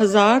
1000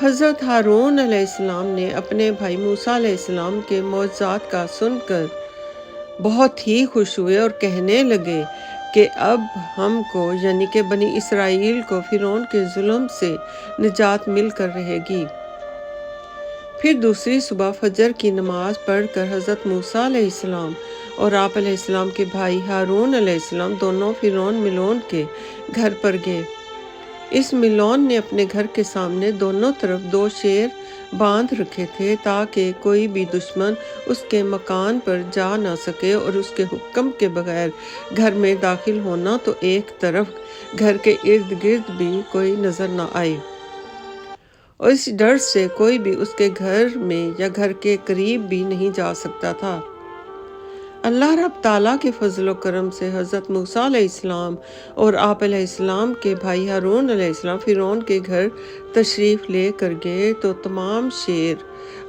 حضرت ہارون علیہ السلام نے اپنے بھائی موسیٰ علیہ السلام کے معجزات کا سن کر بہت ہی خوش ہوئے اور کہنے لگے کہ اب ہم کو یعنی کہ بنی اسرائیل کو فرعون کے ظلم سے نجات مل کر رہے گی۔ پھر دوسری صبح فجر کی نماز پڑھ کر حضرت موسیٰ علیہ السلام اور آپ علیہ السلام کے بھائی ہارون علیہ السلام دونوں فرعون ملون کے گھر پر گئے۔ اس ملون نے اپنے گھر کے سامنے دونوں طرف 2 شیر باندھ رکھے تھے تاکہ کوئی بھی دشمن اس کے مکان پر جا نہ سکے اور اس کے حکم کے بغیر گھر میں داخل ہونا تو ایک طرف گھر کے ارد گرد بھی کوئی نظر نہ آئے، اور اس ڈر سے کوئی بھی اس کے گھر میں یا گھر کے قریب بھی نہیں جا سکتا تھا۔ اللہ رب تعالیٰ کے فضل و کرم سے حضرت موسیٰ علیہ السلام اور آپ علیہ السلام کے بھائی ہارون علیہ السلام فرعون کے گھر تشریف لے کر گئے تو تمام شیر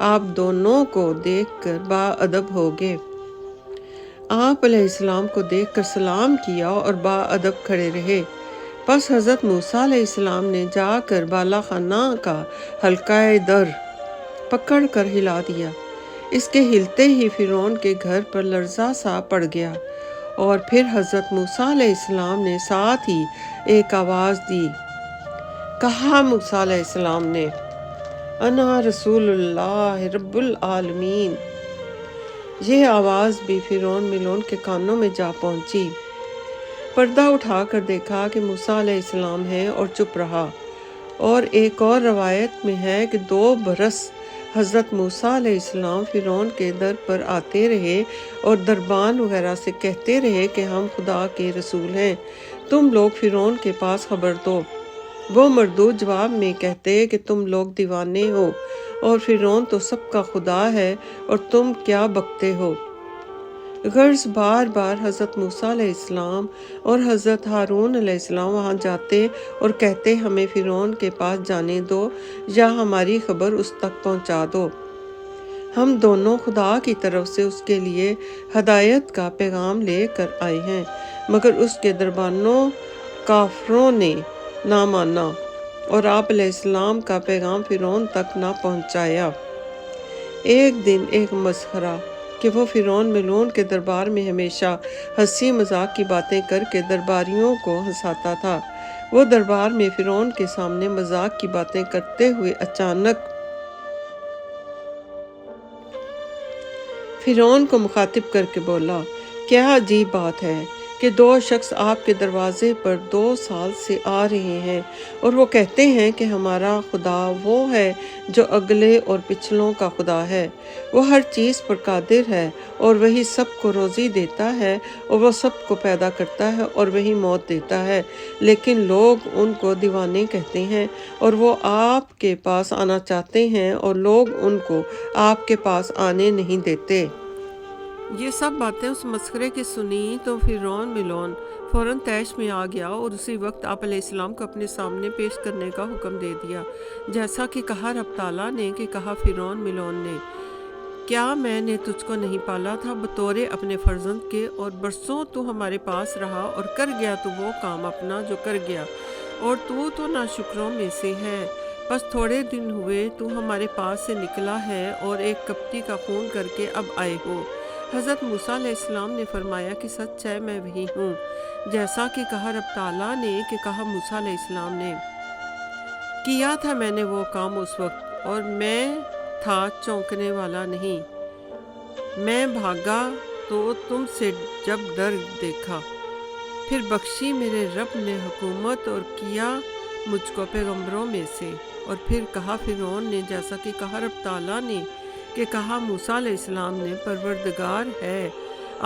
آپ دونوں کو دیکھ کر باادب ہو گئے۔ آپ علیہ السلام کو دیکھ کر سلام کیا اور باادب کھڑے رہے۔ پس حضرت موسیٰ علیہ السلام نے جا کر بالا خانہ کا حلقہ در پکڑ کر ہلا دیا۔ اس کے ہلتے ہی فرعون کے گھر پر لرزہ سا پڑ گیا، اور پھر حضرت موسیٰ علیہ السلام نے ساتھ ہی ایک آواز دی۔ کہا موسیٰ علیہ السلام نے، انا رسول اللہ رب العالمین۔ یہ آواز بھی فرعون ملون کے کانوں میں جا پہنچی۔ پردہ اٹھا کر دیکھا کہ موسیٰ علیہ السلام ہے اور چپ رہا۔ اور ایک اور روایت میں ہے کہ 2 برس حضرت موسیٰ علیہ السلام فرعون کے در پر آتے رہے اور دربان وغیرہ سے کہتے رہے کہ ہم خدا کے رسول ہیں، تم لوگ فرعون کے پاس خبر دو۔ وہ مردود جواب میں کہتے کہ تم لوگ دیوانے ہو، اور فرعون تو سب کا خدا ہے اور تم کیا بکتے ہو۔ غرض بار بار حضرت موسیٰ علیہ السلام اور حضرت ہارون علیہ السلام وہاں جاتے اور کہتے ہمیں فرعون کے پاس جانے دو یا ہماری خبر اس تک پہنچا دو، ہم دونوں خدا کی طرف سے اس کے لیے ہدایت کا پیغام لے کر آئے ہیں، مگر اس کے دربانوں کافروں نے نہ مانا اور آپ علیہ السلام کا پیغام فرعون تک نہ پہنچایا۔ ایک دن ایک مسخرہ کہ وہ فرعون ملون کے دربار میں ہمیشہ ہنسی مذاق کی باتیں کر کے درباریوں کو ہنساتا تھا، وہ دربار میں فرعون کے سامنے مذاق کی باتیں کرتے ہوئے اچانک فرعون کو مخاطب کر کے بولا، کیا عجیب بات ہے کہ 2 شخص آپ کے دروازے پر 2 سال سے آ رہے ہیں اور وہ کہتے ہیں کہ ہمارا خدا وہ ہے جو اگلے اور پچھلوں کا خدا ہے، وہ ہر چیز پر قادر ہے اور وہی سب کو روزی دیتا ہے اور وہ سب کو پیدا کرتا ہے اور وہی موت دیتا ہے، لیکن لوگ ان کو دیوانے کہتے ہیں اور وہ آپ کے پاس آنا چاہتے ہیں اور لوگ ان کو آپ کے پاس آنے نہیں دیتے۔ یہ سب باتیں اس مسخرے کی سنی تو فرعون ملون فوراً طیش میں آ گیا اور اسی وقت آپ علیہ السلام کو اپنے سامنے پیش کرنے کا حکم دے دیا، جیسا کہ کہا رب تعالیٰ نے کہ کہا فرعون ملون نے، کیا میں نے تجھ کو نہیں پالا تھا بطور اپنے فرزند کے، اور برسوں تو ہمارے پاس رہا اور کر گیا تو وہ کام اپنا جو کر گیا، اور تو ناشکروں میں سے ہے۔ بس تھوڑے دن ہوئے تو ہمارے پاس سے نکلا ہے اور ایک کپٹی کا خون کر کے اب آئے ہو۔ حضرت موسیٰ علیہ السلام نے فرمایا کہ سچ ہے، میں وہی ہوں، جیسا کہ کہا رب تعالیٰ نے کہ کہا موسیٰ علیہ السلام نے، کیا تھا میں نے وہ کام اس وقت، اور میں تھا چونکنے والا نہیں، میں بھاگا تو تم سے جب ڈر دیکھا، پھر بخشی میرے رب نے حکومت اور کیا مجھ کو پیغمبروں میں سے۔ اور پھر کہا فرعون نے جیسا کہ کہا رب تعالیٰ نے کہ کہا موسیٰ علیہ السلام نے، پروردگار ہے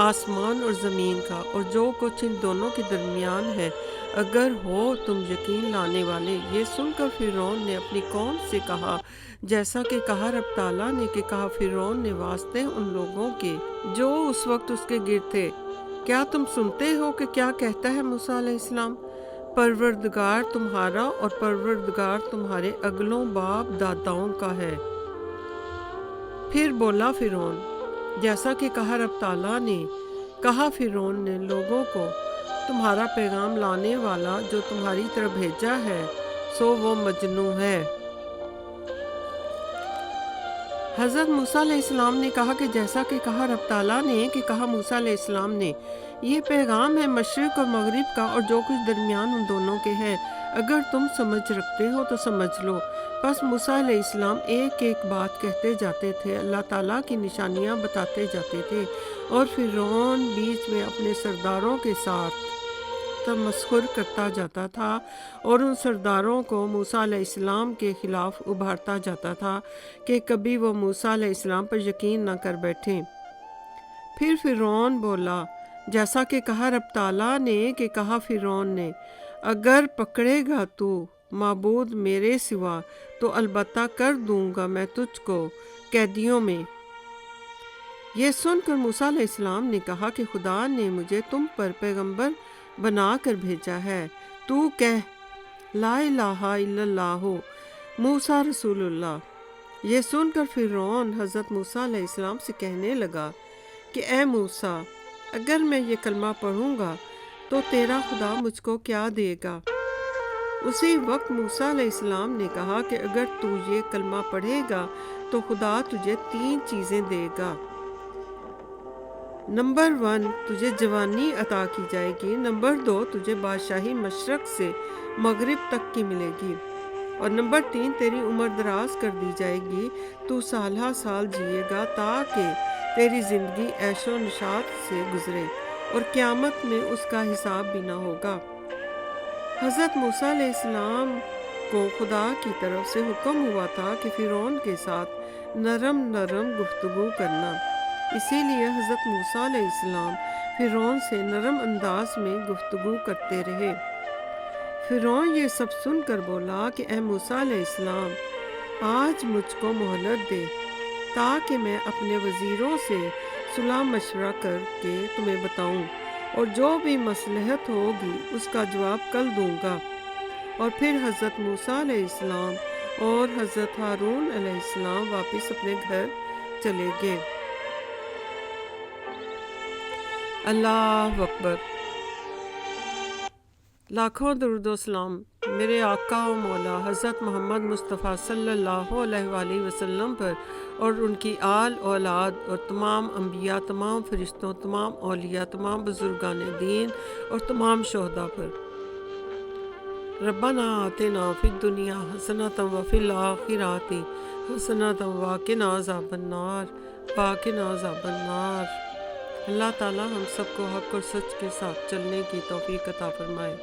آسمان اور زمین کا اور جو کچھ ان دونوں کے درمیان ہے، اگر ہو تم یقین لانے والے۔ یہ سن کر فرعون نے اپنی قوم سے کہا جیسا کہ کہا رب تعالیٰ نے کہ کہا فرعون نے واسطے ان لوگوں کے جو اس وقت اس کے گرد تھے، کیا تم سنتے ہو کہ کیا کہتا ہے موسیٰ علیہ السلام؟ پروردگار تمہارا اور پروردگار تمہارے اگلوں باپ داداؤں کا ہے۔ پھر بولا فرعون جیسا کہ کہا رب تعالیٰ نے کہا فرعون نے لوگوں کو، تمہارا پیغام لانے والا جو تمہاری طرف بھیجا ہے سو وہ مجنون ہے۔ حضرت موسیٰ علیہ السلام نے کہا کہ جیسا کہ کہا رب تعالیٰ نے کہ کہا موسیٰ علیہ السلام نے، یہ پیغام ہے مشرق اور مغرب کا اور جو کچھ درمیان ان دونوں کے ہے، اگر تم سمجھ رکھتے ہو تو سمجھ لو۔ پس موسیٰ علیہ السلام ایک ایک بات کہتے جاتے تھے، اللہ تعالیٰ کی نشانیاں بتاتے جاتے تھے، اور فرعون بیچ میں اپنے سرداروں کے ساتھ تمسخر کرتا جاتا تھا اور ان سرداروں کو موسیٰ علیہ السلام کے خلاف ابھارتا جاتا تھا کہ کبھی وہ موسیٰ علیہ السلام پر یقین نہ کر بیٹھیں۔ پھر فرعون بولا، جیسا کہ کہا رب تعالیٰ نے کہ کہا فرعون نے، اگر پکڑے گا تو معبود میرے سوا تو البتہ کر دوں گا میں تجھ کو قیدیوں میں۔ یہ سن کر موسیٰ علیہ السلام نے کہا کہ خدا نے مجھے تم پر پیغمبر بنا کر بھیجا ہے، تو کہہ لا الہ الا اللہ موسیٰ رسول اللہ۔ یہ سن کر فرعون حضرت موسیٰ علیہ السلام سے کہنے لگا کہ اے موسیٰ، اگر میں یہ کلمہ پڑھوں گا تو تیرا خدا مجھ کو کیا دے گا؟ اسی وقت موسیٰ علیہ السلام نے کہا کہ اگر تو یہ کلمہ پڑھے گا تو خدا تجھے 3 چیزیں دے گا۔ نمبر 1، تجھے جوانی عطا کی جائے گی۔ نمبر 2، تجھے بادشاہی مشرق سے مغرب تک کی ملے گی۔ اور نمبر 3، تیری عمر دراز کر دی جائے گی، تو سالہ سال جیے گا تاکہ تیری زندگی عیش و نشاط سے گزرے اور قیامت میں اس کا حساب بھی نہ ہوگا۔ حضرت موسیٰ علیہ السلام کو خدا کی طرف سے حکم ہوا تھا کہ فرعون کے ساتھ نرم نرم گفتگو کرنا، اسی لیے حضرت موسیٰ علیہ السلام فرعون سے نرم انداز میں گفتگو کرتے رہے۔ فرعون یہ سب سن کر بولا کہ اے موسیٰ علیہ السلام، آج مجھ کو مہلت دے تاکہ میں اپنے وزیروں سے صلح مشورہ کر کے تمہیں بتاؤں، اور جو بھی مصلحت ہوگی اس کا جواب کل دوں گا۔ اور پھر حضرت موسیٰ علیہ السلام اور حضرت ہارون علیہ السلام واپس اپنے گھر چلے گئے۔ اللہ اکبر۔ لاکھوں درود و سلام میرے آقا و مولا حضرت محمد مصطفیٰ صلی اللہ علیہ وآلہ وسلم پر اور ان کی آل اولاد اور تمام انبیاء، تمام فرشتوں، تمام اولیاء، تمام بزرگان دین اور تمام شہداء پر۔ ربنا آتنا فی الدنیا حسنۃ وفی الآخرۃ حسنۃ وقنا عذاب النار وقنا عذاب النار۔ اللہ تعالی ہم سب کو حق اور سچ کے ساتھ چلنے کی توفیق عطا فرمائے۔